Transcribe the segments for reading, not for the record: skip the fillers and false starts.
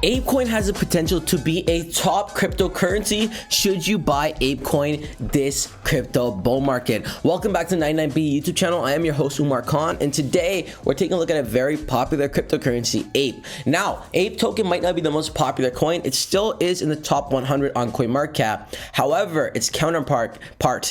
ApeCoin has the potential to be a top cryptocurrency. Should you buy ApeCoin this crypto bull market? Welcome back to 99B YouTube channel. I am your host Umar Khan, and today we're taking a look at a very popular cryptocurrency, APE. Now, APE token might not be the most popular coin. It still is in the top 100 on CoinMarketCap. However, its counterpart,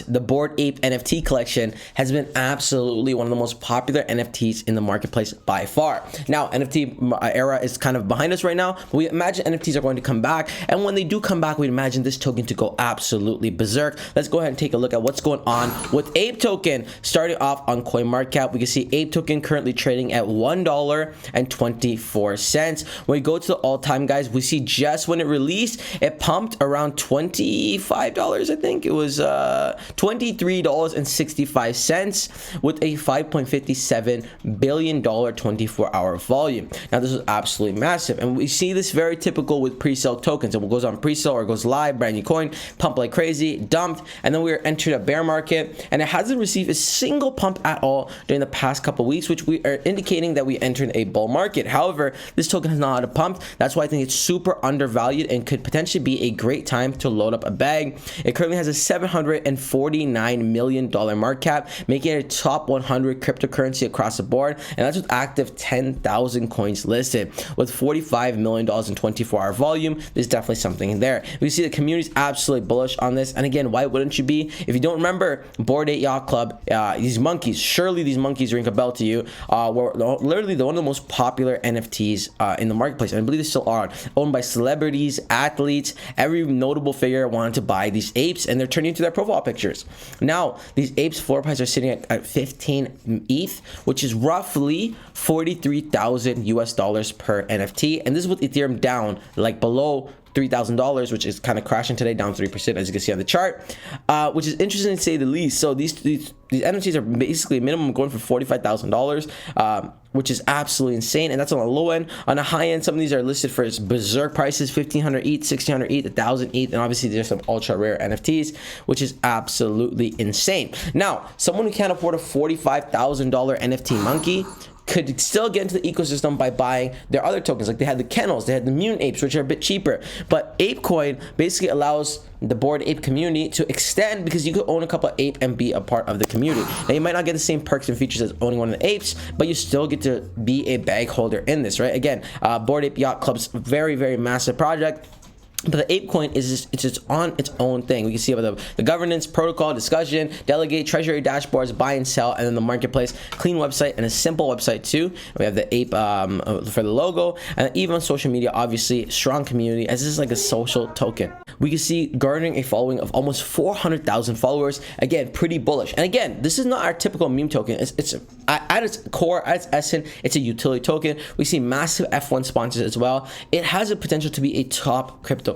the Bored Ape NFT collection, has been absolutely one of the most popular NFTs in the marketplace by far. Now, NFT era is kind of behind us right now, but we imagine NFTs are going to come back, and when they do come back, we imagine this token to go absolutely berserk. Let's go ahead and take a look at what's going on with APE token. Starting off on CoinMarketCap, we can see APE token currently trading at $1.24. When we go to the all-time, guys, we see just when it released, it pumped around $25. I think it was $23.65 with a $5.57 billion 24-hour volume. Now, this is absolutely massive, and we see this very typical with pre-sale tokens. It goes on pre-sale or it goes live, brand new coin, pump like crazy, dumped, and then we are entered a bear market, and it hasn't received a single pump at all during the past couple weeks, which we are indicating that we entered a bull market. However, this token has not had a pump. That's why I think it's super undervalued and could potentially be a great time to load up a bag. It currently has a $749 million market cap, making it a top 100 cryptocurrency across the board, and that's with active 10,000 coins listed with $45 million in 24-hour volume. There's definitely something in there. We see the community is absolutely bullish on this, and again, why wouldn't you be? If you don't remember, Bored Ape Yacht Club, these monkeys, surely these monkeys ring a bell to you, were literally one of the most popular NFTs in the marketplace, and I believe they still are, owned by celebrities, athletes. Every notable figure wanted to buy these apes, and they're turning into their profile pictures. Now, these apes floor price are sitting at 15 ETH, which is roughly 43,000 US dollars per NFT, and this is with Ethereum down like below $3,000, which is kind of crashing today, down 3%, as you can see on the chart, which is interesting to say the least. So these NFTs are basically minimum going for $45,000, which is absolutely insane, and that's on the low end. On the high end, some of these are listed for berserk prices: 1,500 ETH, 1,600 ETH, 1,000 ETH, and obviously there's some ultra rare NFTs, which is absolutely insane. Now, someone who can't afford a $45,000 NFT monkey could still get into the ecosystem by buying their other tokens. Like they had the kennels, they had the mutant apes, which are a bit cheaper. But ApeCoin basically allows the Bored Ape community to extend, because you could own a couple of ape and be a part of the community. Now, you might not get the same perks and features as owning one of the apes, but you still get to be a bag holder in this, right? Again, Bored Ape Yacht Club's very, very massive project. But the ApeCoin is just on its own thing. We can see about the governance, protocol, discussion, delegate, treasury dashboards, buy and sell, and then the marketplace, clean website, and a simple website too. We have the ape for the logo, and even on social media, obviously, strong community, as this is like a social token. We can see garnering a following of almost 400,000 followers. Again, pretty bullish. And again, this is not our typical meme token. It's at its core, at its essence, it's a utility token. We see massive F1 sponsors as well. It has a potential to be a top cryptocurrency.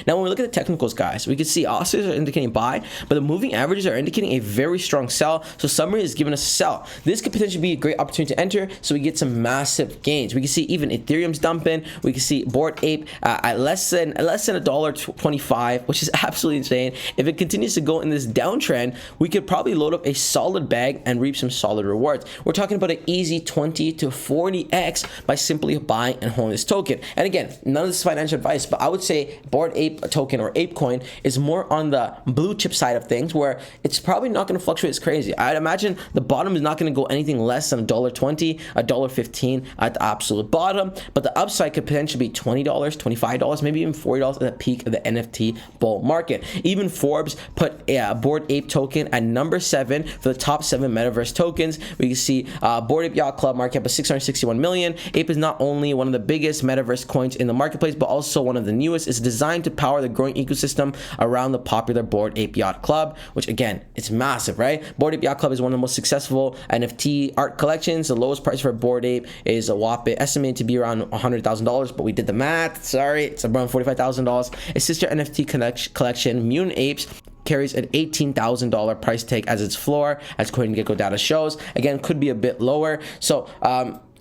Now, when we look at the technicals, guys, we can see oscillators are indicating buy, but the moving averages are indicating a very strong sell. So summary is giving us a sell. This could potentially be a great opportunity to enter, so we get some massive gains. We can see even Ethereum's dumping. We can see Bored Ape at less than $1.25, which is absolutely insane. If it continues to go in this downtrend, we could probably load up a solid bag and reap some solid rewards. We're talking about an easy 20 to 40x by simply buying and holding this token. And again, none of this is financial advice, but I would say Bored Ape token or ApeCoin is more on the blue chip side of things, where it's probably not going to fluctuate as crazy. I'd imagine the bottom is not going to go anything less than $1.20, $1.15 at the absolute bottom, but the upside could potentially be $20, $25, maybe even $40 at the peak of the NFT bull market. Even Forbes put a Bored Ape token at number 7 for the top 7 metaverse tokens. We can see Bored Ape Yacht Club market cap of 661 million. Ape is not only one of the biggest metaverse coins in the marketplace, but also one of the newest. It's designed to power the growing ecosystem around the popular Bored Ape Yacht Club, which again, it's massive, right? Bored Ape Yacht Club is one of the most successful NFT art collections. The lowest price for a Bored Ape is a whopping estimated to be around $100,000, but we did the math. Sorry, it's around $45,000. Its sister NFT collection, Mutant Apes, carries an $18,000 price tag as its floor, as CoinGecko data shows. Again, could be a bit lower. So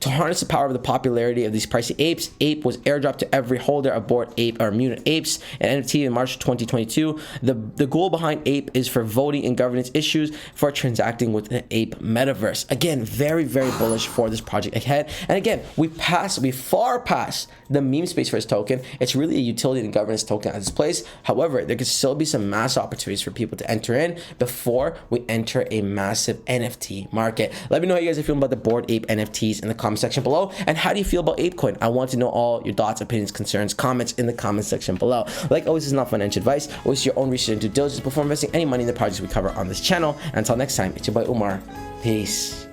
To harness the power of the popularity of these pricey apes, APE was airdropped to every holder aboard APE or Mutant Apes, an NFT in March 2022. The goal behind APE is for voting and governance issues for transacting with an APE metaverse. Again, very, very bullish for this project ahead. And again, we far past the meme space for this token. It's really a utility and governance token at this place. However, there could still be some mass opportunities for people to enter in before we enter a massive NFT market. Let me know how you guys are feeling about the Bored Ape NFTs in the comment section below. And how do you feel about ApeCoin? I want to know all your thoughts, opinions, concerns, comments in the comment section below. Like always, this is not financial advice. Always your own research and due diligence before investing any money in the projects we cover on this channel. And until next time, it's your boy Umar. Peace.